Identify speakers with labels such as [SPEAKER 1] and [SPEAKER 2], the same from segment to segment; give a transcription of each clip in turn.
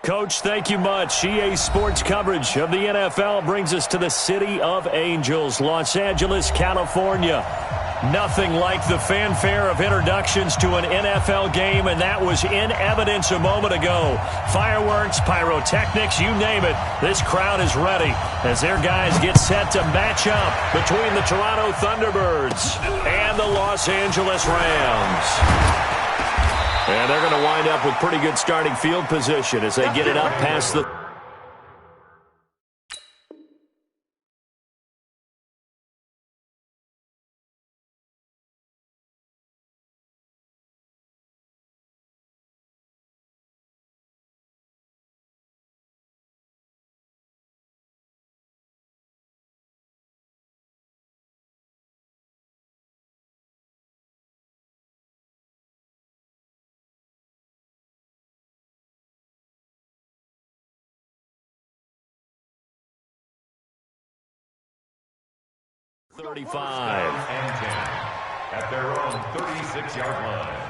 [SPEAKER 1] Coach, thank you much. EA Sports coverage of the NFL brings us to the City of Angels, Los Angeles, California. Nothing like the fanfare of introductions to an NFL game, and that was in evidence a moment ago. Fireworks, pyrotechnics, you name it. This crowd is ready as their guys get set to match up between the Toronto Thunderbirds and the Los Angeles Rams. And they're going to wind up with pretty good starting field position as they get it up past the...
[SPEAKER 2] $35 and 10 at their own 36-yard line.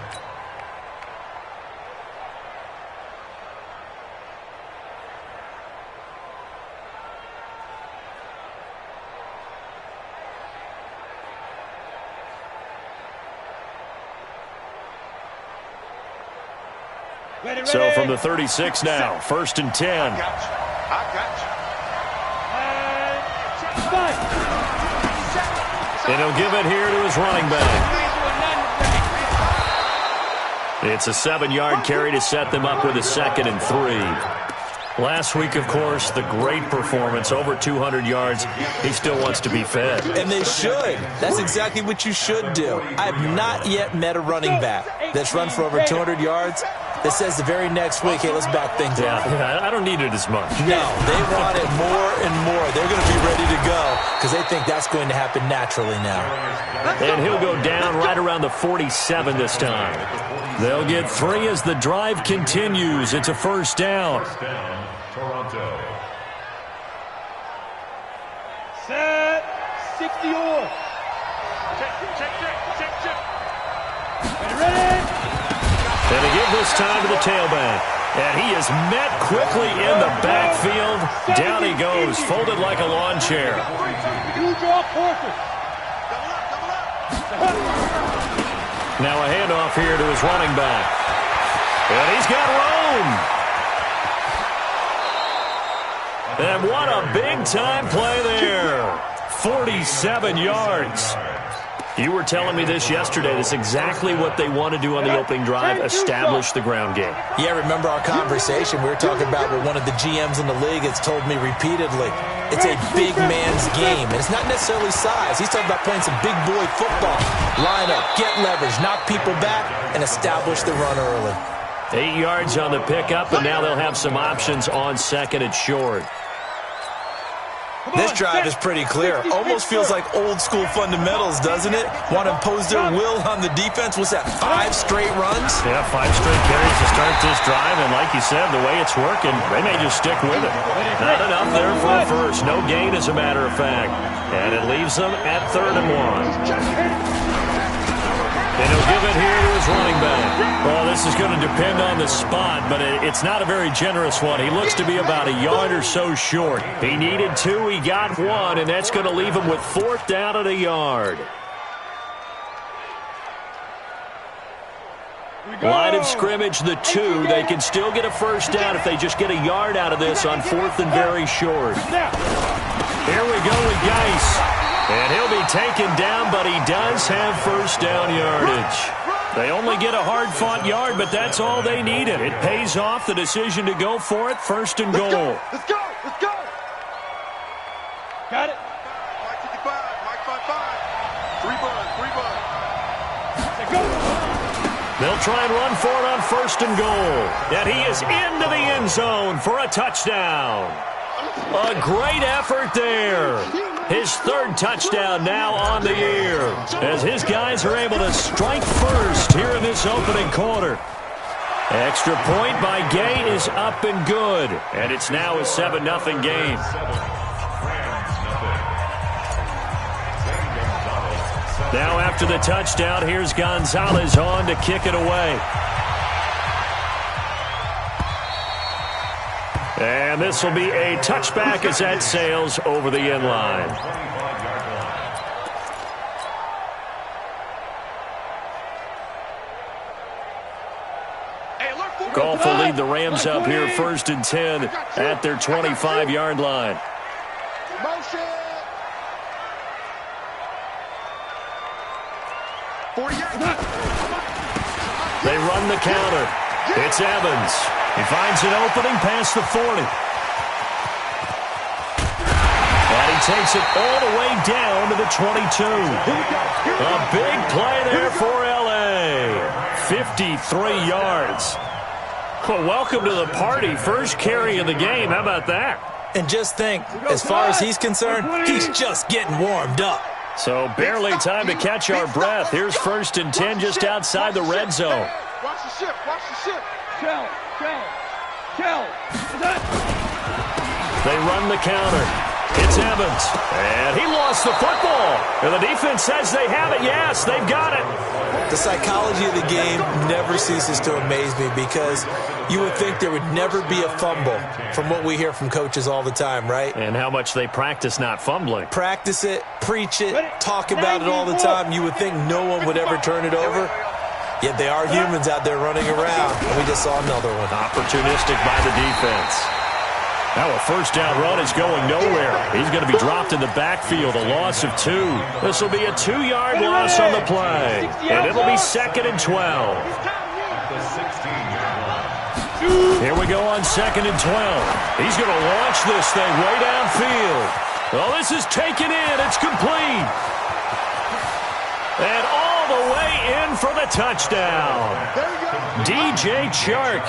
[SPEAKER 1] So from the 36 now, 1st and 10.
[SPEAKER 3] I got you.
[SPEAKER 1] And he'll give it here to his running back. It's a 7-yard carry to set them up with a 2nd and 3. Last week, of course, the great performance, over 200 yards. He still wants to be fed.
[SPEAKER 4] And they should. That's exactly what you should do. I have not yet met a running back that's run for over 200 yards that says the very next week, hey, let's back things up.
[SPEAKER 1] Yeah, I don't need it as much.
[SPEAKER 4] No, they want it more and more. They're going to be ready to go because they think that's going to happen naturally now.
[SPEAKER 1] And he'll go down right around the 47 this time. They'll get 3 as the drive continues. It's a 1st down.
[SPEAKER 2] First down, Toronto.
[SPEAKER 3] Set. 60 on. Check. Ready.
[SPEAKER 1] And they give this time to the tailback. And he is met quickly in the backfield. Down he goes, folded like a lawn chair. Now a handoff here to his running back. And he's got room. And what a big-time play there. 47 yards. You were telling me this yesterday. That's exactly what they want to do on the opening drive, establish the ground game.
[SPEAKER 4] Yeah, remember our conversation? We were talking about what one of the GMs in the league has told me repeatedly. It's a big man's game, and it's not necessarily size. He's talking about playing some big boy football. Line up, get leverage, knock people back, and establish the run early.
[SPEAKER 1] 8 yards on the pickup, and now they'll have some options on 2nd and short.
[SPEAKER 4] This drive is pretty clear. Almost feels like old school fundamentals, doesn't it? Want to impose their will on the defense. What's that, 5 straight runs?
[SPEAKER 1] Yeah, 5 straight carries to start this drive, and like you said, the way it's working, they may just stick with it. Not enough there for a first. No gain, as a matter of fact. And it leaves them at 3rd and 1. And he'll give it here to his running back. Well, this is going to depend on the spot, but it's not a very generous one. He looks to be about a yard or so short. He needed 2, he got 1, and that's going to leave him with 4th down at a yard. Line of scrimmage, the 2. They can still get a 1st down if they just get a yard out of this on 4th and very short. Here we go with Geis. And he'll be taken down, but he does have 1st down yardage. They only get a hard-fought yard, but that's all they needed. It pays off the decision to go for it, 1st and goal.
[SPEAKER 3] Let's go. Got it. Mike 55, Mike 55. 3 bud.
[SPEAKER 1] They'll try and run for it on 1st and goal. And he is into the end zone for a touchdown. A great effort there. His 3rd touchdown now on the year as his guys are able to strike first here in this opening quarter. Extra point by Gay is up and good. And it's now a 7-0 game. Now after the touchdown, here's Gonzalez on to kick it away. And this will be a touchback as that sails over the end line. Goff will lead the Rams up here 1st and 10 at their 25-yard line. They run the counter. It's Evans. He finds an opening past the 40. And he takes it all the way down to the 22. A big play there for L.A. 53 yards. Well, welcome to the party. First carry of the game. How about that?
[SPEAKER 4] And just think, as far as he's concerned, he's just getting warmed up.
[SPEAKER 1] So barely time to catch our breath. Here's 1st and 10 just outside the red zone.
[SPEAKER 3] Watch the shift. Watch the shift.
[SPEAKER 5] Kill.
[SPEAKER 1] They run the counter. It's Evans. And he lost the football. And the defense says they have it. Yes, they've got it.
[SPEAKER 4] The psychology of the game never ceases to amaze me because you would think there would never be a fumble from what we hear from coaches all the time, right?
[SPEAKER 1] And how much they practice not fumbling.
[SPEAKER 4] Practice it, preach it, talk about it all the time. You would think no one would ever turn it over. Yet they are humans out there running around. And we just saw another one.
[SPEAKER 1] Opportunistic by the defense. Now a 1st down run is going nowhere. He's going to be dropped in the backfield, a loss of 2. This will be a 2-yard loss on the play. And it'll be 2nd and 12. Here we go on 2nd and 12. He's going to launch this thing way downfield. Well, this is taken in. It's complete. And all the way in for the touchdown. DJ Chark.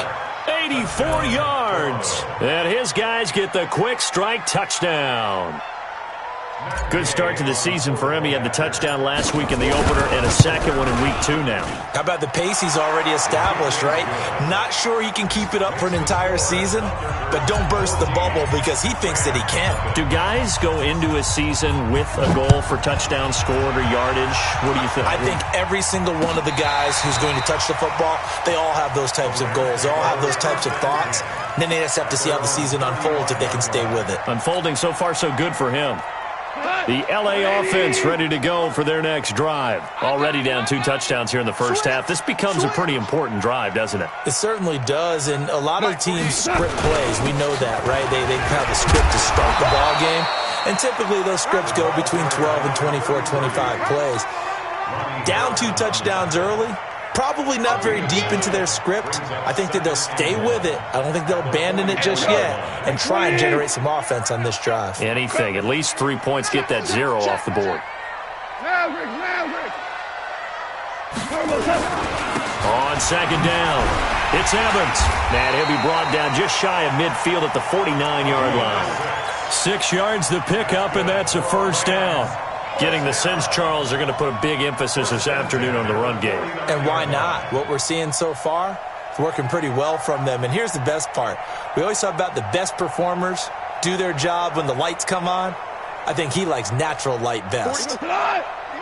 [SPEAKER 1] 84 yards. And his guys get the quick strike touchdown. Good start to the season for him. He had the touchdown last week in the opener and a second one in week 2 now.
[SPEAKER 4] How about the pace he's already established, right? Not sure he can keep it up for an entire season, but don't burst the bubble because he thinks that he can.
[SPEAKER 1] Do guys go into a season with a goal for touchdown scored or yardage? What do you think?
[SPEAKER 4] I think every single one of the guys who's going to touch the football, they all have those types of goals. They all have those types of thoughts. And then they just have to see how the season unfolds if they can stay with it.
[SPEAKER 1] Unfolding so far so good for him. The L.A. offense ready to go for their next drive. Already down 2 touchdowns here in the first half. This becomes a pretty important drive, doesn't it?
[SPEAKER 4] It certainly does, and a lot of teams script plays. We know that, right? They have a script to start the ball game, and typically those scripts go between 12 and 24, 25 plays. Down 2 touchdowns early, probably not very deep into their script. I think that they'll stay with it. I don't think they'll abandon it just yet and try and generate some offense on this drive.
[SPEAKER 1] Anything. At least 3 points. Get that 0 off the board. On 2nd down, it's Evans. And he'll be brought down just shy of midfield at the 49-yard line. 6 yards the pickup, and that's a 1st down. Getting the sense, Charles, are going to put a big emphasis this afternoon on the run game.
[SPEAKER 4] And why not? What we're seeing so far is working pretty well from them. And here's the best part. We always talk about the best performers do their job when the lights come on. I think he likes natural light best.
[SPEAKER 5] 20.
[SPEAKER 3] Here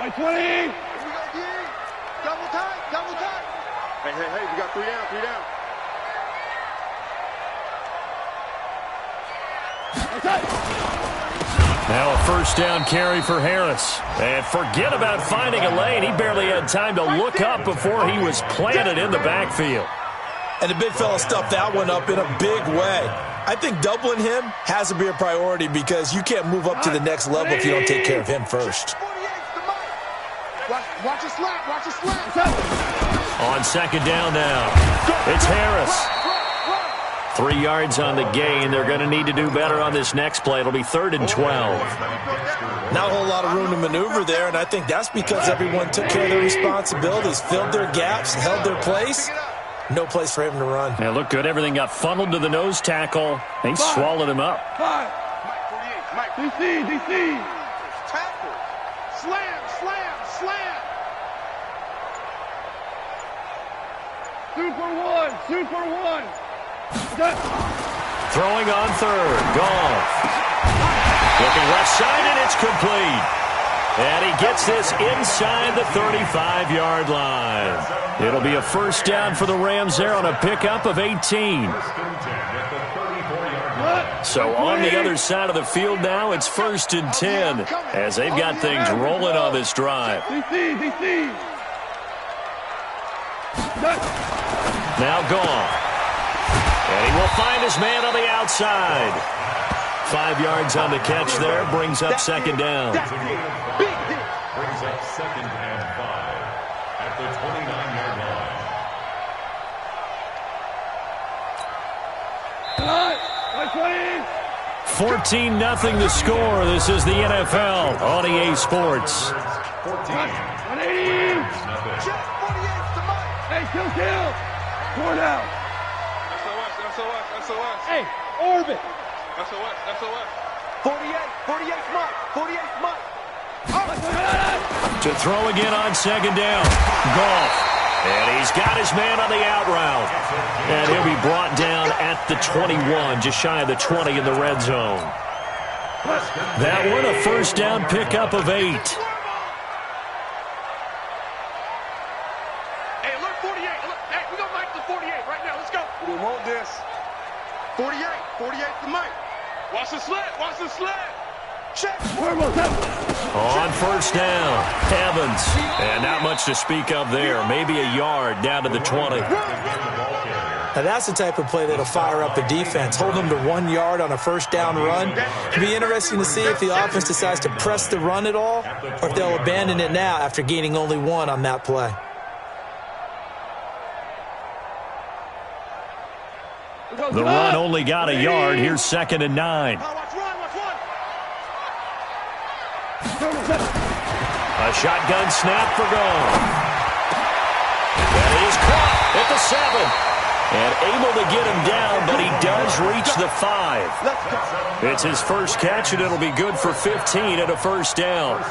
[SPEAKER 3] we go, D. Double time, double time. Hey, we got 3 down, 3 down.
[SPEAKER 1] Now a 1st down carry for Harris. And forget about finding a lane. He barely had time to look up before he was planted in the backfield.
[SPEAKER 4] And the big fella stuffed that one up in a big way. I think doubling him has to be a priority because you can't move up to the next level if you don't take care of him first.
[SPEAKER 3] Watch a slap, watch a slap.
[SPEAKER 1] On 2nd down now, it's Harris. 3 yards on the gain. They're going to need to do better on this next play. It'll be 3rd and 12.
[SPEAKER 4] Not a whole lot of room to maneuver there, and I think that's because everyone took care of their responsibilities, filled their gaps, held their place. No place for him to run.
[SPEAKER 1] Yeah, looked good. Everything got funneled to the nose tackle. He swallowed him up.
[SPEAKER 3] Mike 48, Mike.
[SPEAKER 5] DC.
[SPEAKER 3] Tackle. Slam.
[SPEAKER 5] Super one.
[SPEAKER 1] Throwing on 3rd. Goff. Looking left side, and it's complete. And he gets this inside the 35-yard line. It'll be a 1st down for the Rams there on a pickup of 18. So on the other side of the field now, it's 1st and 10 as they've got things rolling on this drive. Now Goff. And he will find his man on the outside. 5 yards on the catch there, brings up 2nd down.
[SPEAKER 2] Brings up 2nd and 5 at the 29-yard line.
[SPEAKER 1] 14-0 the score. This is the NFL on EA Sports.
[SPEAKER 3] 180. Hey, kill. 4 down. SOS. Hey, orbit. SOS. 48 Mike.
[SPEAKER 1] To throw again on 2nd down. Goff. And he's got his man on the out route. And he'll be brought down at the 21, just shy of the 20 in the red zone. That one, a 1st down pickup of 8.
[SPEAKER 3] Hey, look, 48. Look, hey, we're going to make the 48 right now. Let's go. We want this. 48 to Mike. Watch the sled. Check.
[SPEAKER 1] On 1st down, Evans. And not much to speak of there. Maybe a yard down to the 20.
[SPEAKER 4] Now that's the type of play that'll fire up the defense. Hold them to 1 yard on a 1st down run. It'll be interesting to see if the offense decides to press the run at all or if they'll abandon it now after gaining only 1 on that play.
[SPEAKER 1] The run only got a yard. Here's 2nd and 9. A shotgun snap for Goff. And he's caught at the 7. And able to get him down, but he does reach the 5. It's his first catch, and it'll be good for 15 at a 1st down.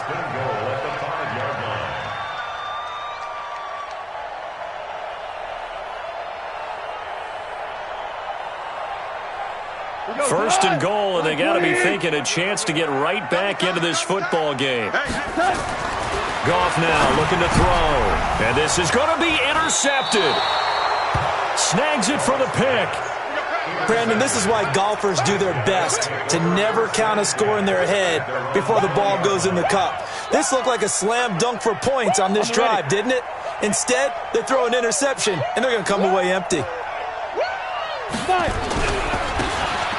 [SPEAKER 1] First and goal, and they got to be thinking a chance to get right back into this football game. Goff now looking to throw, and this is going to be intercepted. Snags it for the pick.
[SPEAKER 4] Brandon, this is why golfers do their best to never count a score in their head before the ball goes in the cup. This looked like a slam dunk for points on this drive, didn't it? Instead, they throw an interception, and they're going to come away empty.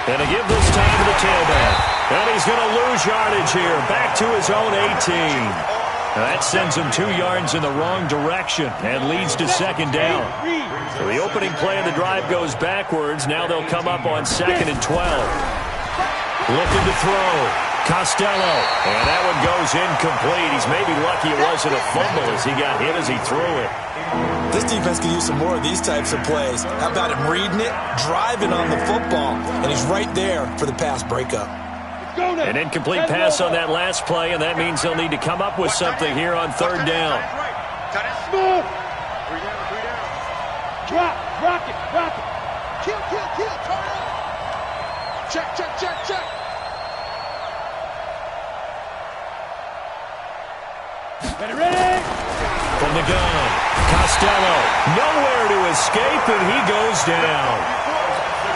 [SPEAKER 1] And to give this time to the tailback. And he's going to lose yardage here. Back to his own 18. That sends him 2 yards in the wrong direction and leads to 2nd down. So the opening play of the drive goes backwards. Now they'll come up on 2nd and 12. Looking to throw. Costello. And that one goes incomplete. He's maybe lucky it wasn't a fumble as he got hit as he threw it.
[SPEAKER 4] This defense can use some more of these types of plays. How about him reading it, driving on the football, and he's right there for the pass breakup.
[SPEAKER 1] An incomplete pass on that last play, and that means they'll need to come up with something here on 3rd down.
[SPEAKER 3] Smooth. 3 down. Drop. Rock it. Kill. Turn it. Check. Ready.
[SPEAKER 1] From the gun, Costello, nowhere to escape, and he goes down.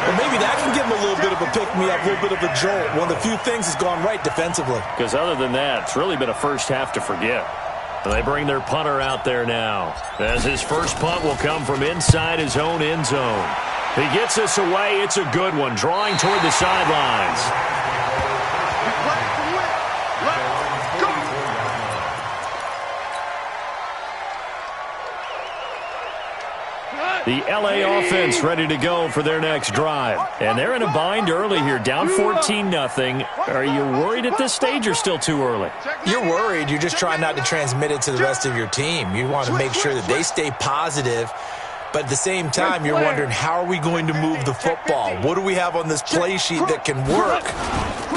[SPEAKER 4] Well, maybe that can give him a little bit of a pick-me-up, a little bit of a jolt. One of the few things has gone right defensively.
[SPEAKER 1] Because other than that, it's really been a first half to forget. And they bring their punter out there now, as his first punt will come from inside his own end zone. He gets this away. It's a good one, drawing toward the sidelines. The L.A. offense ready to go for their next drive. And they're in a bind early here, down 14-0. Are you worried at this stage or still too early?
[SPEAKER 4] You're worried. You're just trying not to transmit it to the rest of your team. You want to make sure that they stay positive. But at the same time, you're wondering, how are we going to move the football? What do we have on this play sheet that can work?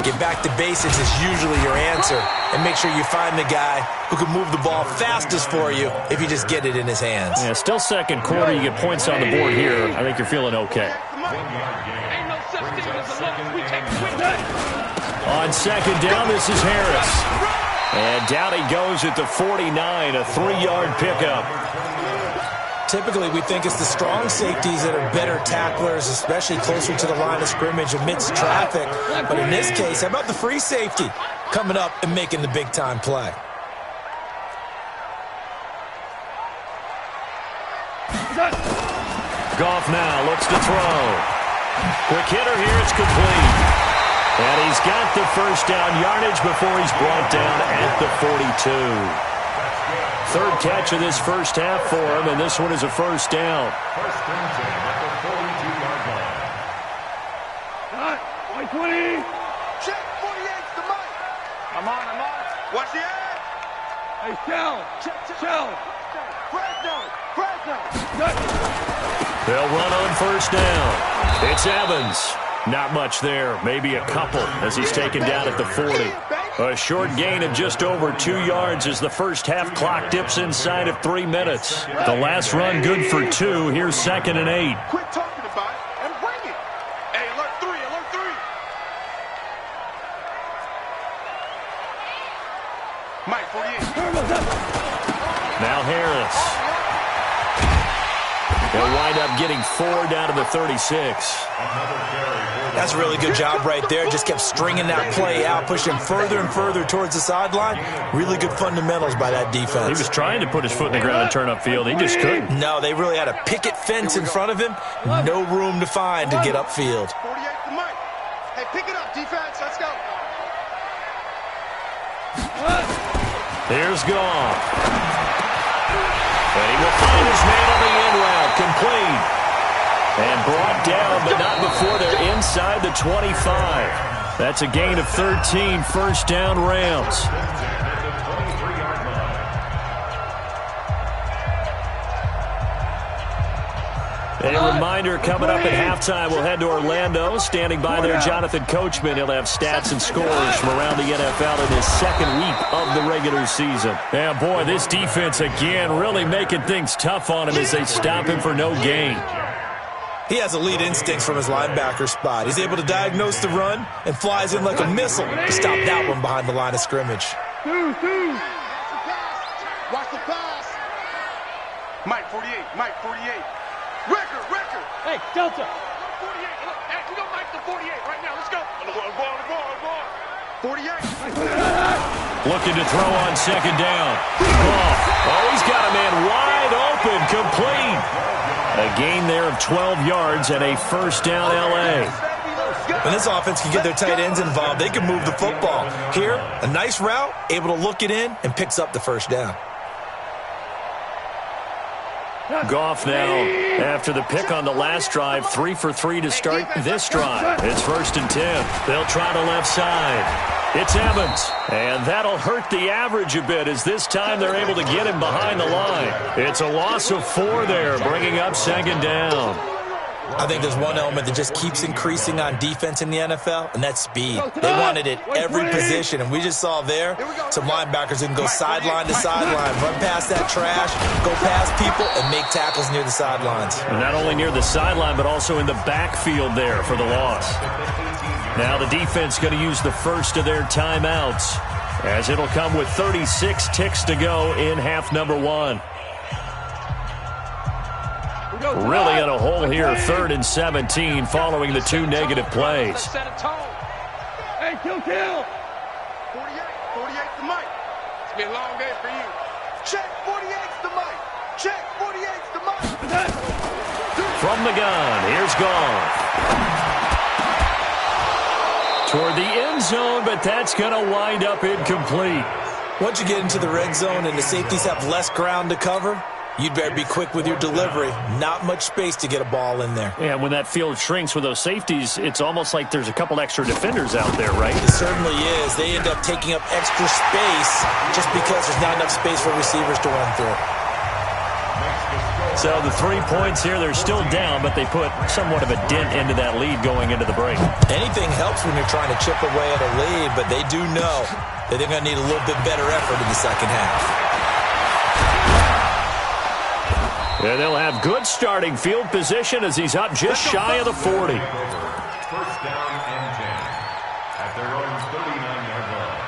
[SPEAKER 4] Get back to basics is usually your answer. And make sure you find the guy who can move the ball fastest for you if you just get it in his hands.
[SPEAKER 1] Yeah, still 2nd quarter. You get points on the board here. I think you're feeling okay. On 2nd down, this is Harris. And down he goes at the 49, a 3-yard pickup.
[SPEAKER 4] Typically, we think it's the strong safeties that are better tacklers, especially closer to the line of scrimmage amidst traffic. But in this case, how about the free safety coming up and making the big-time play?
[SPEAKER 1] Goff now looks to throw. Quick hitter here, it's complete. And he's got the first down yardage before he's brought down at the 42. Third catch of this first half for him, and this one is a first down.
[SPEAKER 2] First and 10 at the 42-yard line.
[SPEAKER 3] 120. Check, 48's the mic. I'm on. Watch the edge. Hey, shell. Fresno.
[SPEAKER 1] They'll run on first down. It's Evans. Not much there, maybe a couple as he's taken down at the 40. A short gain of just over 2 yards as the first half clock dips inside of 3 minutes. The last run good for 2. Here's 2nd and 8.
[SPEAKER 3] Quit talking about it and bring it. Hey, alert 3. Mike, 48.
[SPEAKER 1] Now Harris. They'll wind up getting 4 down to the 36.
[SPEAKER 4] That's a really good job right there. Just kept stringing that play out, pushing further and further towards the sideline. Really good fundamentals by that defense.
[SPEAKER 1] He was trying to put his foot in the ground and turn upfield. He just couldn't.
[SPEAKER 4] No, they really had a picket fence in front of him. No room to find to get upfield.
[SPEAKER 3] 48 to Mike. Hey, pick it up, defense. Let's go.
[SPEAKER 1] Here's Goff. And he will find his man on the end route. Complete. And brought down, but not before they're inside the 25. That's a gain of 13, first down Rams. A reminder coming up at halftime, we'll head to Orlando. Standing by there, Jonathan Coachman. He'll have stats and scores from around the NFL in his second week of the regular season. Yeah, boy, this defense again really making things tough on him as they stop him for no gain.
[SPEAKER 4] He has elite instincts from his linebacker spot. He's able to diagnose the run and flies in like a missile to stop that one behind the line of scrimmage.
[SPEAKER 3] Watch the pass. Mike, 48. Record.
[SPEAKER 5] Hey, Delta.
[SPEAKER 3] 48. Look, hey, we gonna make the 48 right now. Let's go. On the ball. 48.
[SPEAKER 1] Looking to throw on second down. Oh, he's got a man wide open, complete. A gain there of 12 yards and a first down L.A.
[SPEAKER 4] When this offense can get their tight ends involved, they can move the football. Here, a nice route, able to look it in, and picks up the first down.
[SPEAKER 1] Goff now, after the pick on the last drive, 3 for 3 to start this drive. It's 1st and 10. They'll try to left side. It's Evans, and that'll hurt the average a bit as this time they're able to get him behind the line. It's a loss of 4 there, bringing up 2nd down.
[SPEAKER 4] I think there's one element that just keeps increasing on defense in the NFL, and that's speed. They want it at every position, and we just saw there some linebackers who can go sideline to sideline, run past that trash, go past people, and make tackles near the sidelines.
[SPEAKER 1] And not only near the sideline, but also in the backfield there for the loss. Now the defense going to use the first of their timeouts, as it'll come with 36 ticks to go in half number 1. Really in a hole here, 3rd and 17 following the 2 negative plays.
[SPEAKER 5] Hey, kill.
[SPEAKER 3] 48 to Mike. It's been a long day for you. Check, 48's the Mike. Check, 48's the Mike.
[SPEAKER 1] From the gun, here's Goff. Toward the end zone, but that's going to wind up incomplete.
[SPEAKER 4] Once you get into the red zone and the safeties have less ground to cover, you'd better be quick with your delivery. Not much space to get a ball in there.
[SPEAKER 1] Yeah, when that field shrinks with those safeties, it's almost like there's a couple extra defenders out there, right?
[SPEAKER 4] It certainly is. They end up taking up extra space just because there's not enough space for receivers to run through.
[SPEAKER 1] So the 3 points here, they're still down, but they put somewhat of a dent into that lead going into the break.
[SPEAKER 4] Anything helps when you're trying to chip away at a lead, but they do know that they're going to need a little bit better effort in the second half.
[SPEAKER 1] And they'll have good starting field position as he's up just shy of the 40.
[SPEAKER 2] First down and 10 at their own 39-yard line.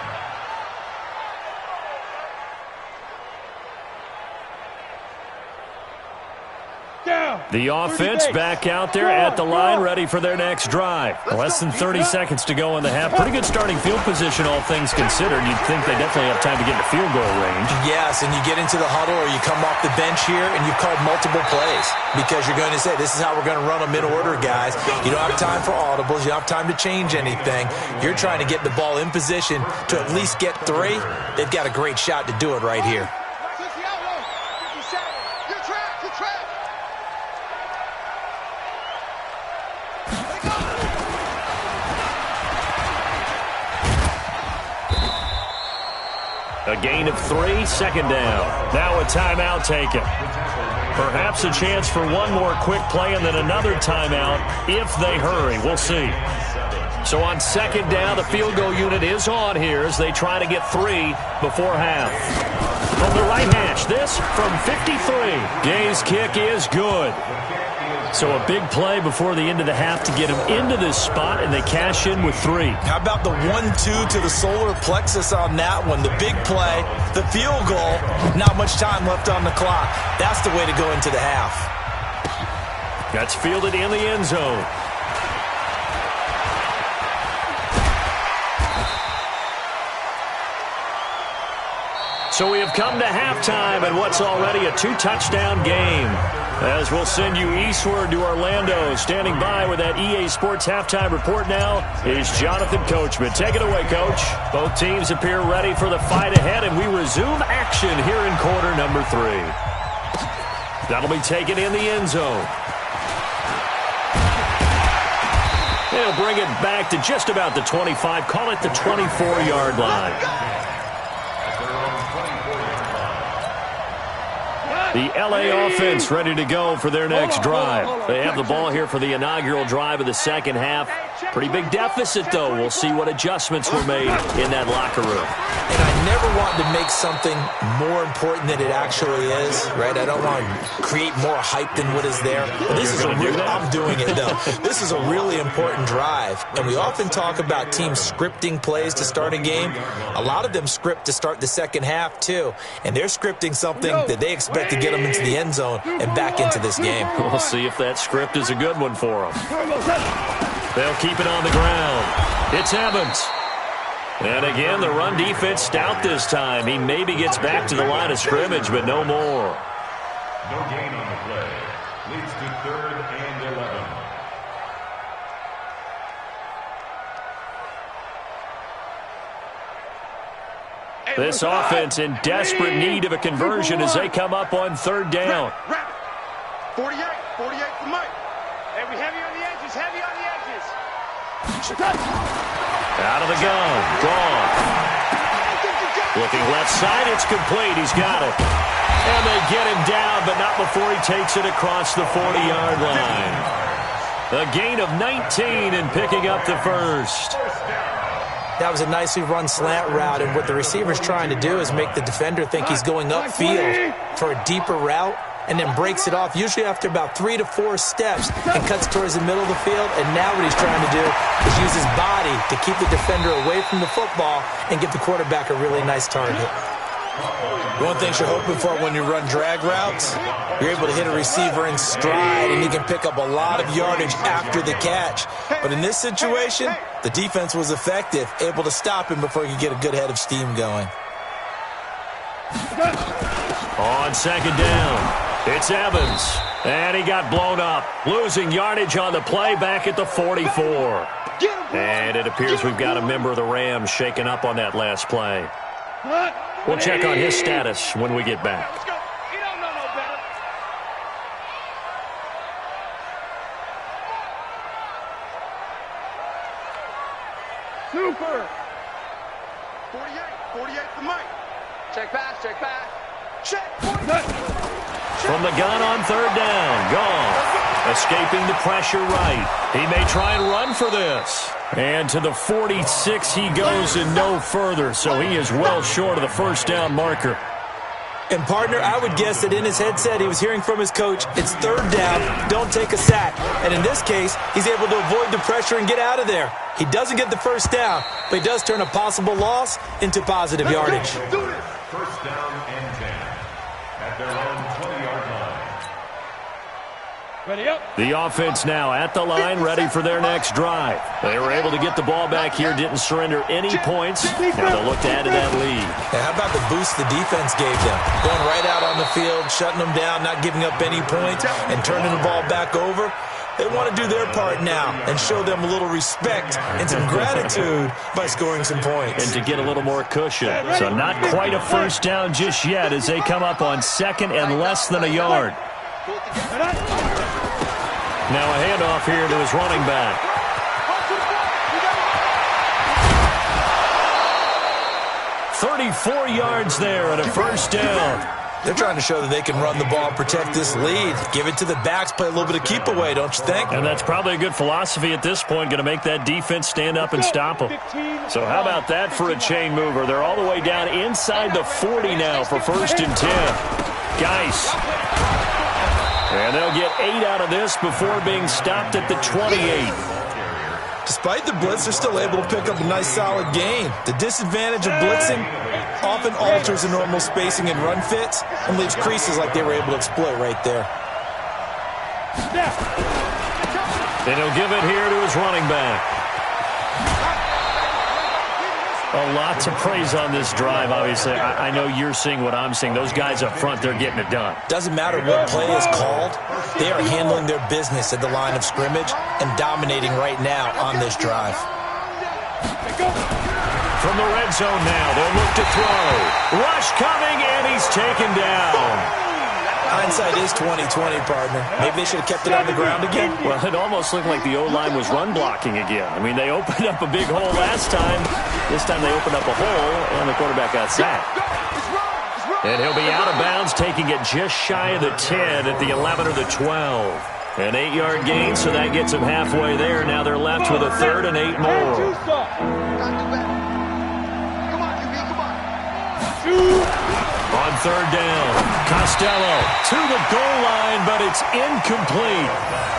[SPEAKER 1] The offense back out there at the line, ready for their next drive. Less than 30 seconds to go in the half. Pretty good starting field position, all things considered. You'd think they definitely have time to get to field goal range.
[SPEAKER 4] Yes, and you get into the huddle or you come off the bench here and you've called multiple plays because you're going to say, this is how we're going to run them in order, guys. You don't have time for audibles. You don't have time to change anything. You're trying to get the ball in position to at least get 3. They've got a great shot to do it right here.
[SPEAKER 1] A gain of 3, second down. Now a timeout taken. Perhaps a chance for one more quick play and then another timeout if they hurry. We'll see. So on second down, the field goal unit is on here as they try to get 3 before half. From the right hash, this from 53. Gay's kick is good. So a big play before the end of the half to get him into this spot, and they cash in with 3.
[SPEAKER 4] How about the 1-2 to the solar plexus on that one? The big play, the field goal, not much time left on the clock. That's the way to go into the half.
[SPEAKER 1] That's fielded in the end zone. So we have come to halftime in what's already a 2-touchdown game. As we'll send you eastward to Orlando. Standing by with that EA Sports halftime report now is Jonathan Coachman. Take it away, Coach. Both teams appear ready for the fight ahead, and we resume action here in quarter number 3. That'll be taken in the end zone. They'll bring it back to just about the 25. Call it the 24-yard line. The LA offense ready to go for their next drive. They have the ball here for the inaugural drive of the second half. Pretty big deficit, though. We'll see what adjustments were made in that locker room.
[SPEAKER 4] And I never want to make something more important than it actually is, right? I don't want to create more hype than what is there. But this is a real, I'm doing it, though. This is a really important drive. And we often talk about teams scripting plays to start a game. A lot of them script to start the second half, too. And they're scripting something that they expect to get them into the end zone and back into this game.
[SPEAKER 1] We'll see if that script is a good one for them. They'll keep it on the ground. It's Evans. And again, the run defense stout this time. He maybe gets back to the line of scrimmage, but no more.
[SPEAKER 2] No gain on the play. Leads to 3rd and 11.
[SPEAKER 1] This offense in desperate need of a conversion as they come up on 3rd down.
[SPEAKER 3] 48 for Mike.
[SPEAKER 5] Hey, we heavy on the edges, heavy on the edges.
[SPEAKER 1] Out of the gun, gone. Looking left side, it's complete. He's got it. And they get him down, but not before he takes it across the 40-yard line. A gain of 19 and picking up the first.
[SPEAKER 4] That was a nicely run slant route, and what the receiver's trying to do is make the defender think he's going upfield for a deeper route, and then breaks it off, usually after about 3 to 4 steps, and cuts towards the middle of the field. And now what he's trying to do is use his body to keep the defender away from the football and give the quarterback a really nice target. One thing you're hoping for when you run drag routes, you're able to hit a receiver in stride, and he can pick up a lot of yardage after the catch. But in this situation, the defense was effective, able to stop him before he could get a good head of steam going.
[SPEAKER 1] On 2nd down. It's Evans, and he got blown up, losing yardage on the play back at the 44. And it appears we've got a member of the Rams shaken up on that last play. We'll check on his status when we get back.
[SPEAKER 5] Let's go. You don't know no better. Super.
[SPEAKER 3] 48 for Mike.
[SPEAKER 5] Check back, check back.
[SPEAKER 3] Check.
[SPEAKER 1] From the gun on 3rd down, gone. Escaping the pressure right. He may try and run for this. And to the 46 he goes and no further, so he is well short of the 1st down marker.
[SPEAKER 4] And, partner, I would guess that in his headset he was hearing from his coach, it's 3rd down, don't take a sack. And in this case, he's able to avoid the pressure and get out of there. He doesn't get the 1st down, but he does turn a possible loss into positive yardage.
[SPEAKER 2] 1st down and 10 at their own 20-yard line.
[SPEAKER 1] The offense now at the line, ready for their next drive. They were able to get the ball back here, didn't surrender any points. Now they'll look to add to that lead.
[SPEAKER 4] Yeah, how about the boost the defense gave them? Going right out on the field, shutting them down, not giving up any points, and turning the ball back over. They want to do their part now and show them a little respect and some gratitude by scoring some points.
[SPEAKER 1] And to get a little more cushion. So not quite a first down just yet as they come up on second and less than a yard. Now a handoff here to his running back. "34 yards there and a first down."
[SPEAKER 4] They're trying to show that they can run the ball and protect this lead. Give it to the backs, play a little bit of keep away, don't you think?
[SPEAKER 1] And that's probably a good philosophy at this point, going to make that defense stand up and stop them. So how about that for a chain mover? They're all the way down inside the 40 now for 1st and 10. Geis. And they'll get 8 out of this before being stopped at the 28.
[SPEAKER 4] Despite the blitz, they're still able to pick up a nice solid gain. The disadvantage of blitzing often alters the normal spacing and run fits and leaves creases like they were able to exploit right there.
[SPEAKER 1] And he'll give it here to his running back. A lot to praise on this drive, obviously. I know you're seeing what I'm seeing. Those guys up front, they're getting it done.
[SPEAKER 4] Doesn't matter what play is called. They are handling their business at the line of scrimmage and dominating right now on this drive.
[SPEAKER 1] From the red zone now, they'll look to throw. Rush coming, and he's taken down.
[SPEAKER 4] Hindsight is 20/20, partner. Maybe they should have kept it on the ground again.
[SPEAKER 1] Well, it almost looked like the O-line was run blocking again. I mean, they opened up a big hole last time. This time they opened up a hole, and the quarterback got sacked. And he'll be out of bounds, taking it just shy of the 10 at the 11 or the 12. An 8-yard gain, so that gets them halfway there. Now they're left with a 3rd and 8 more. On 3rd down, Costello to the goal line, but it's incomplete.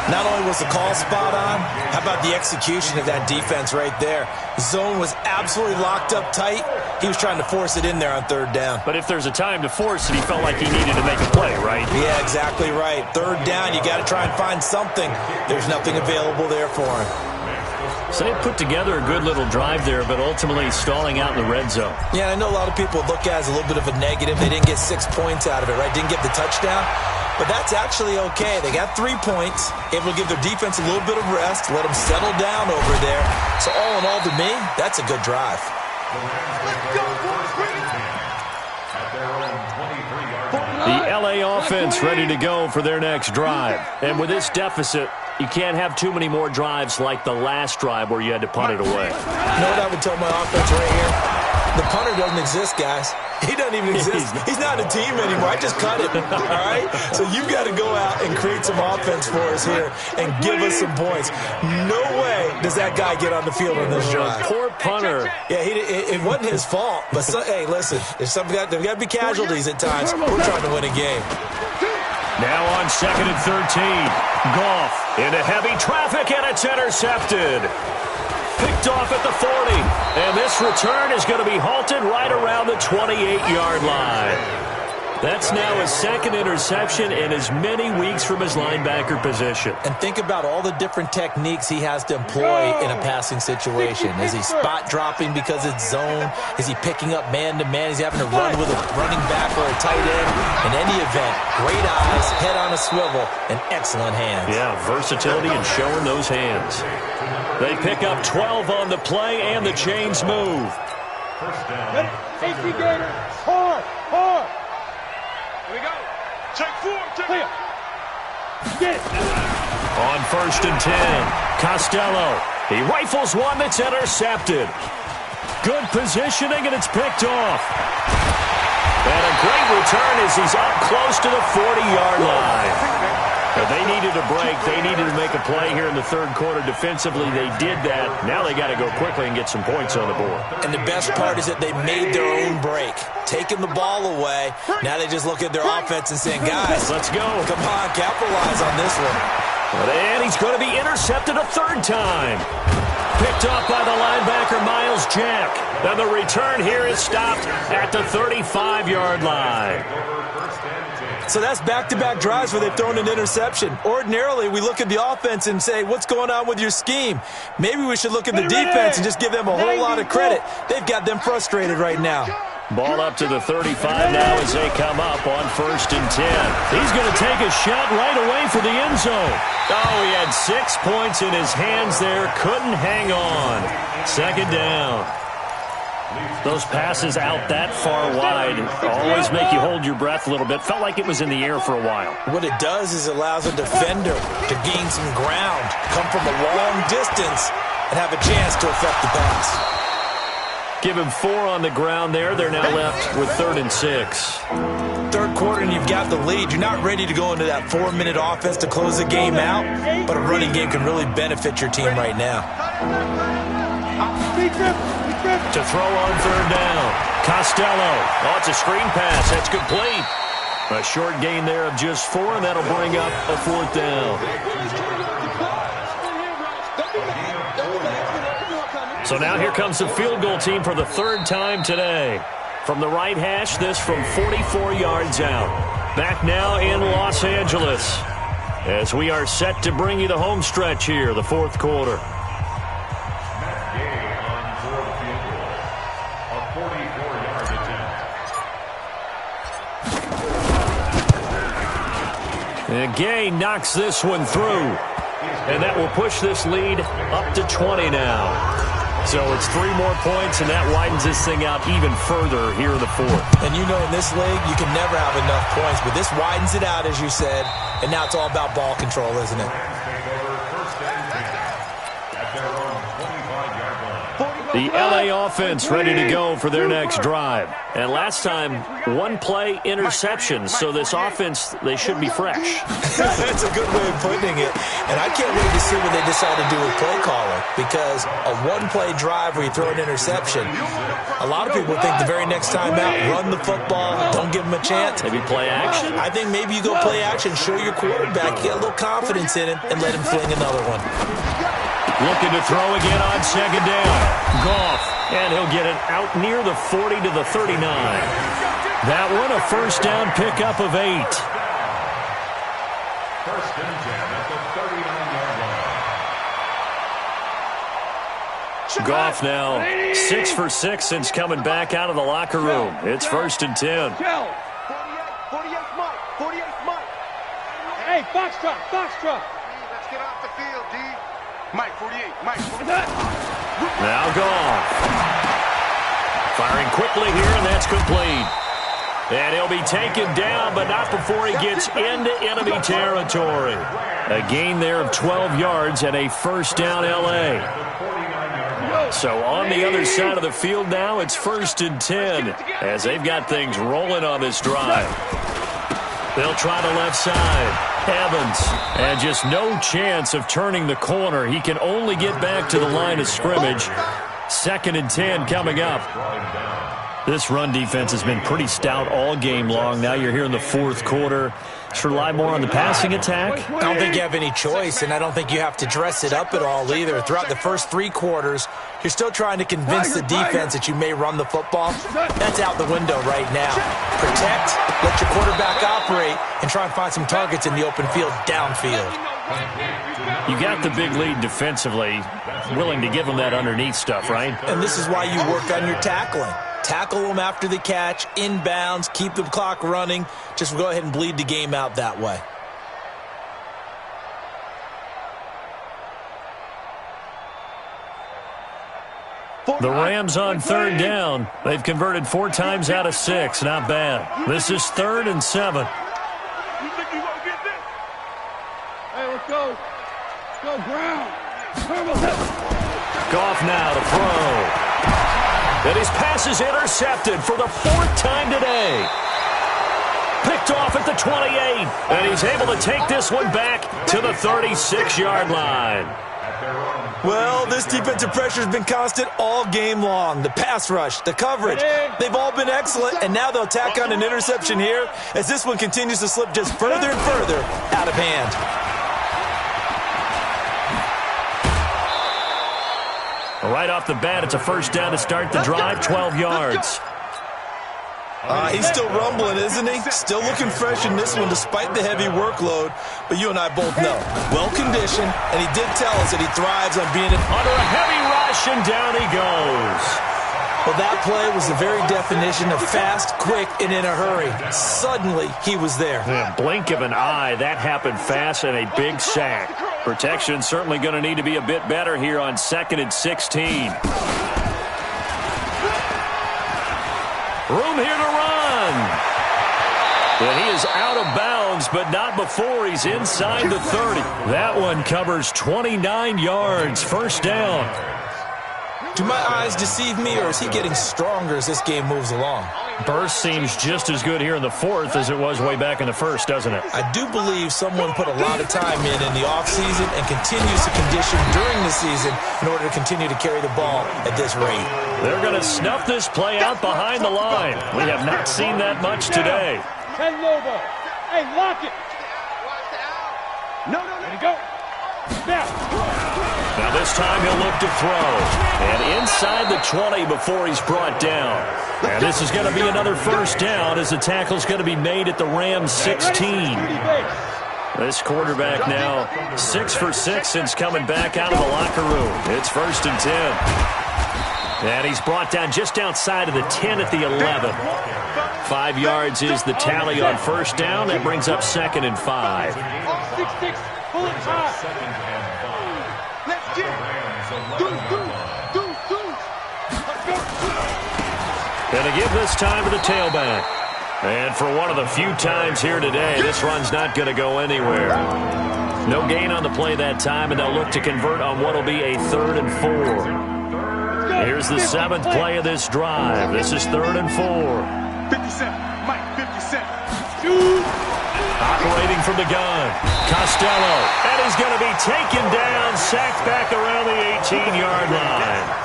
[SPEAKER 4] Not only was the call spot on, how about the execution of that defense right there? Zone was absolutely locked up tight. He was trying to force it in there on 3rd down.
[SPEAKER 1] But if there's a time to force it, he felt like he needed to make a play, right?
[SPEAKER 4] Yeah, exactly right. 3rd down, you got to try and find something. There's nothing available there for him.
[SPEAKER 1] So they put together a good little drive there, but ultimately stalling out in the red zone.
[SPEAKER 4] Yeah, I know a lot of people look at it as a little bit of a negative. They didn't get 6 points out of it, right? Didn't get the touchdown. But that's actually okay. They got 3 points, able to give their defense a little bit of rest, let them settle down over there. So all in all, to me, that's a good drive.
[SPEAKER 1] The LA offense ready to go for their next drive. And with this deficit, you can't have too many more drives like the last drive where you had to punt it away.
[SPEAKER 4] You know what I would tell my offense right here? The punter doesn't exist, guys. He doesn't even exist. He's not a team anymore. I just cut him, all right? So you've got to go out and create some offense for us here and give us some points. No way does that guy get on the field on this drive.
[SPEAKER 1] Poor punter.
[SPEAKER 4] Yeah, it wasn't his fault. But, hey, listen, there's got to be casualties at times. We're trying to win a game.
[SPEAKER 1] Now on 2nd and 13. Goff into heavy traffic, and it's intercepted. Picked off at the 40. And this return is going to be halted right around the 28-yard line. That's now his 2nd interception in as many weeks from his linebacker position.
[SPEAKER 4] And think about all the different techniques he has to employ in a passing situation. Is he spot dropping because it's zone? Is he picking up man-to-man? Is he having to run with a running back or a tight end? In any event, great eyes, head on a swivel, and excellent hands.
[SPEAKER 1] Yeah, versatility and showing those hands. They pick up 12 on the play, and the chains move.
[SPEAKER 2] First down.
[SPEAKER 3] Safety gator. Hard. Here we go. Take 4. Take 4. Get it.
[SPEAKER 1] On 1st and 10, Costello. He rifles one that's intercepted. Good positioning, and it's picked off. And a great return as he's up close to the 40-yard line. But they needed a break. They needed to make a play here in the 3rd quarter. Defensively, they did that. Now they got to go quickly and get some points on the board.
[SPEAKER 4] And the best part is that they made their own break. Taking the ball away. Now they just look at their offense and saying, guys,
[SPEAKER 1] let's go.
[SPEAKER 4] Come on, capitalize on this one.
[SPEAKER 1] And he's going to be intercepted a 3rd time. Picked off by the linebacker, Miles Jack. And the return here is stopped at the 35-yard line.
[SPEAKER 4] So that's back-to-back drives where they've thrown an interception. Ordinarily, we look at the offense and say, what's going on with your scheme? Maybe we should look at the defense and just give them a whole lot of credit. They've got them frustrated right now.
[SPEAKER 1] Ball up to the 35 now as they come up on 1st and 10. He's going to take a shot right away for the end zone. Oh, he had 6 points in his hands there. Couldn't hang on. 2nd down. Those passes out that far wide always make you hold your breath a little bit. Felt like it was in the air for a while.
[SPEAKER 4] What it does is it allows a defender to gain some ground, come from a long distance, and have a chance to affect the pass.
[SPEAKER 1] Give him 4 on the ground there. They're now left with 3rd and 6.
[SPEAKER 4] Third quarter and you've got the lead. You're not ready to go into that 4-minute offense to close the game out, but a running game can really benefit your team right now.
[SPEAKER 1] To throw on 3rd down. Costello. Oh, it's a screen pass. That's complete. A short gain there of just 4, and that'll bring up a 4th down. So now here comes the field goal team for the 3rd time today. From the right hash, this from 44 yards out. Back now in Los Angeles as we are set to bring you the home stretch here, the 4th quarter. And Gay knocks this one through. And that will push this lead up to 20 now. So it's 3 more points, and that widens this thing out even further here in the 4th.
[SPEAKER 4] And you know in this league, you can never have enough points, but this widens it out, as you said, and now it's all about ball control, isn't it?
[SPEAKER 1] The LA offense ready to go for their next drive. And last time, 1-play interception. So this offense, they should be fresh.
[SPEAKER 4] That's a good way of putting it. And I can't wait to see what they decide to do with play calling. Because a 1-play drive where you throw an interception, a lot of people think the very next time out, run the football, don't give them a chance.
[SPEAKER 1] Maybe play action?
[SPEAKER 4] I think maybe you go play action, show your quarterback, get a little confidence in him, and let him fling another one.
[SPEAKER 1] Looking to throw again on 2nd down. Goff, and he'll get it out near the 40 to the 39. That one a 1st down pickup of 8.
[SPEAKER 2] 1st and 10 at the 39-yard line.
[SPEAKER 1] Goff now 6 for 6 since coming back out of the locker room. It's 1st and 10.
[SPEAKER 5] 48 Mike. 48 Mike. Hey, box truck.
[SPEAKER 3] Let's get off the field, D. Mike, 48. Mike, 48.
[SPEAKER 1] Now Goff. Firing quickly here, and that's complete. And he'll be taken down, but not before he gets into enemy territory. A gain there of 12 yards and a 1st down L.A. So on the other side of the field now, it's 1st and 10 as they've got things rolling on this drive. They'll try the left side. Evans, and just no chance of turning the corner. He can only get back to the line of scrimmage. 2nd and 10 coming up. This run defense has been pretty stout all game long. Now you're here in the 4th quarter. Should rely more on the passing attack?
[SPEAKER 4] I don't think you have any choice, and I don't think you have to dress it up at all either. Throughout the first 3 quarters, you're still trying to convince the defense that you may run the football. That's out the window right now. Protect, let your quarterback operate, and try and find some targets in the open field downfield.
[SPEAKER 1] You got the big lead defensively, willing to give them that underneath stuff, right?
[SPEAKER 4] And this is why you work on your tackling. Tackle them after the catch, inbounds, keep the clock running. Just go ahead and bleed the game out that way.
[SPEAKER 1] The Rams on 3rd down. They've converted 4 times out of 6. Not bad. This is 3rd and 7.
[SPEAKER 3] You think you gonna get this?
[SPEAKER 5] Hey, let's go. Let's go, Brown.
[SPEAKER 1] Goff now to throw. And his pass is intercepted for the 4th time today. Picked off at the 28. And he's able to take this one back to the 36-yard line.
[SPEAKER 4] Well, this defensive pressure has been constant all game long. The pass rush, the coverage, they've all been excellent. And now they'll tack on an interception here as this one continues to slip just further and further out of hand.
[SPEAKER 1] Right off the bat, it's a 1st down to start the drive, 12 yards.
[SPEAKER 4] He's still rumbling, isn't he? Still looking fresh in this one despite the heavy workload. But you and I both know, well-conditioned, and he did tell us that he thrives on being
[SPEAKER 1] under a heavy rush, and down he goes.
[SPEAKER 4] Well, that play was the very definition of fast, quick, and in a hurry. Suddenly, he was there.
[SPEAKER 1] Yeah, blink of an eye, that happened fast, and a big sack. Protection certainly going to need to be a bit better here on 2nd and 16. Room here to run. And he is out of bounds, but not before he's inside the 30. That one covers 29 yards. First down.
[SPEAKER 4] Do my eyes deceive me, or is he getting stronger as this game moves along?
[SPEAKER 1] Burst seems just as good here in the 4th as it was way back in the 1st, doesn't it?
[SPEAKER 4] I do believe someone put a lot of time in the offseason and continues to condition during the season in order to continue to carry the ball at this rate.
[SPEAKER 1] They're going to snuff this play out behind the line. We have not seen that much today.
[SPEAKER 5] 10 Lobo. Hey, lock it. No. Ready, go.
[SPEAKER 1] Now this time he'll look to throw. And inside the 20 before he's brought down. And this is going to be another first down as the tackle's going to be made at the Rams 16. This quarterback now 6 for 6 since coming back out of the locker room. It's 1st and 10. And he's brought down just outside of the 10 at the 11. 5 yards is the tally on first down. That brings up 2nd and 5.
[SPEAKER 5] 6-6. Pull it high. Let's get
[SPEAKER 1] Going to give this time to the tailback. And for one of the few times here today, this run's not going to go anywhere. No gain on the play that time, and they'll look to convert on what will be a 3rd and 4. Here's the 7th play of this drive. This is 3rd and 4.
[SPEAKER 3] 57. Mike, 57.
[SPEAKER 1] Operating from the gun, Costello, and he's going to be taken down, sacked back around the 18-yard line.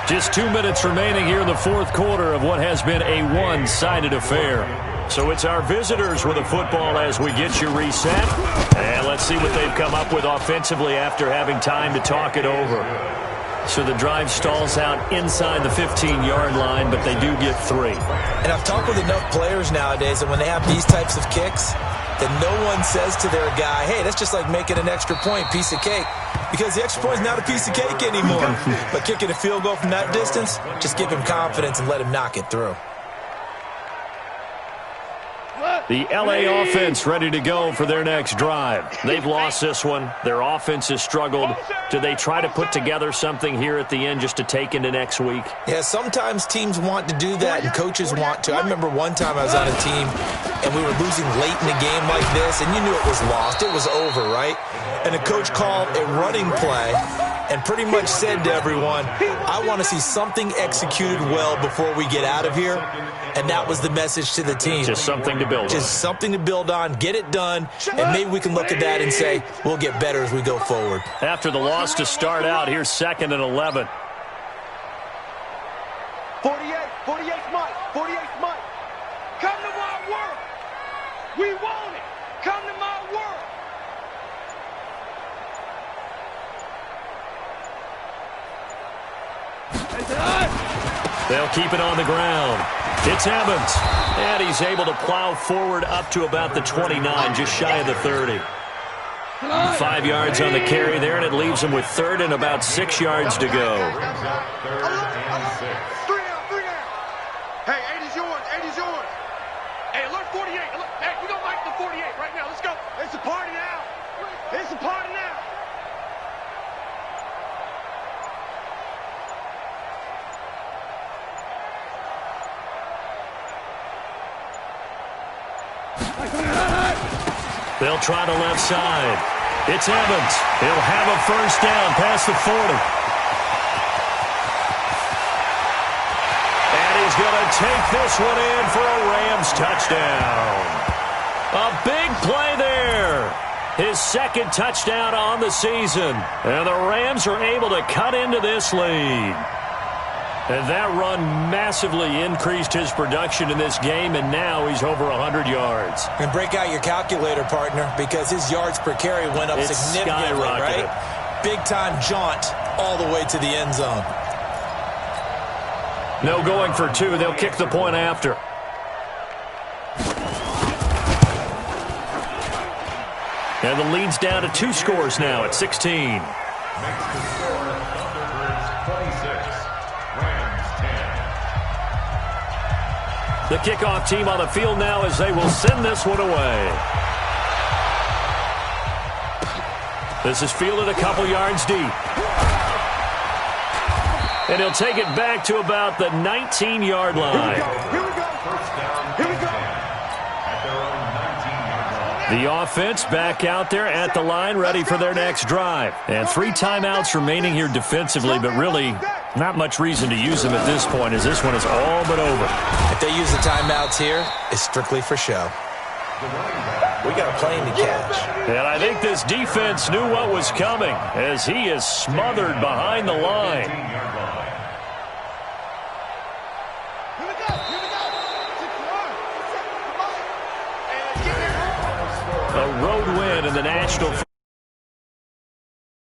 [SPEAKER 1] Just 2 minutes remaining here in the 4th quarter of what has been a one-sided affair. So it's our visitors with the football as we get you reset. And let's see what they've come up with offensively after having time to talk it over. So the drive stalls out inside the 15-yard line, but they do get 3.
[SPEAKER 4] And I've talked with enough players nowadays that when they have these types of kicks, that no one says to their guy, hey, that's just like making an extra point, piece of cake. Because the extra point is not a piece of cake anymore. But kicking a field goal from that distance, just give him confidence and let him knock it through.
[SPEAKER 1] The LA offense ready to go for their next drive. They've lost this one. Their offense has struggled. Do they try to put together something here at the end just to take into next week?
[SPEAKER 4] Yeah, sometimes teams want to do that and coaches want to. I remember one time I was on a team and we were losing late in a game like this, and you knew it was lost. It was over, right? And the coach called a running play and pretty much said to everyone, I want to see something executed well before we get out of here. And that was the message to the team.
[SPEAKER 1] Just something to build on.
[SPEAKER 4] Just something to build on, get it done, and maybe we can look at that and say, we'll get better as we go forward.
[SPEAKER 1] After the loss to start out, here's 2nd and 11.
[SPEAKER 3] 48's Mike. 48's Mike. Come to my work. We want it. Come to my work.
[SPEAKER 1] They'll keep it on the ground. It's Evans, and he's able to plow forward up to about the 29, just shy of the 30. 5 yards on the carry there, and it leaves him with 3rd and about 6 yards to go.
[SPEAKER 3] 3 down. Hey, 80's yours. 80's yours. Hey, alert 48. Hey, we're going to make the 48 right now. Let's go. It's a party now. It's a party now.
[SPEAKER 1] They'll try the left side. It's Evans. He'll have a first down past the 40. And he's going to take this one in for a Rams touchdown. A big play there. His 2nd touchdown on the season. And the Rams are able to cut into this lead. And that run massively increased his production in this game, and now he's over 100 yards.
[SPEAKER 4] And break out your calculator, partner, because his yards per carry went up significantly, right? Big-time jaunt all the way to the end zone.
[SPEAKER 1] No going for 2. They'll kick the point after. And the lead's down to 2 scores now at 16.
[SPEAKER 2] Makes the score Thunderbirds 26, Rams 10.
[SPEAKER 1] The kickoff team on the field now as they will send this one away. This is fielded a couple yards deep. And he'll take it back to about the 19-yard line.
[SPEAKER 3] Here we go.
[SPEAKER 2] First down,
[SPEAKER 3] Here we go.
[SPEAKER 2] at their own 19-yard line.
[SPEAKER 1] The offense back out there at the line, ready for their next drive. And 3 timeouts remaining here defensively, but really not much reason to use them at this point as this one is all but over.
[SPEAKER 4] If they use the timeouts here, it's strictly for show. We got a plane to catch.
[SPEAKER 1] And I think this defense knew what was coming as he is smothered behind the line.
[SPEAKER 2] 19-yard line.
[SPEAKER 5] Here we go. Here we go. Come on.
[SPEAKER 1] A road win in the National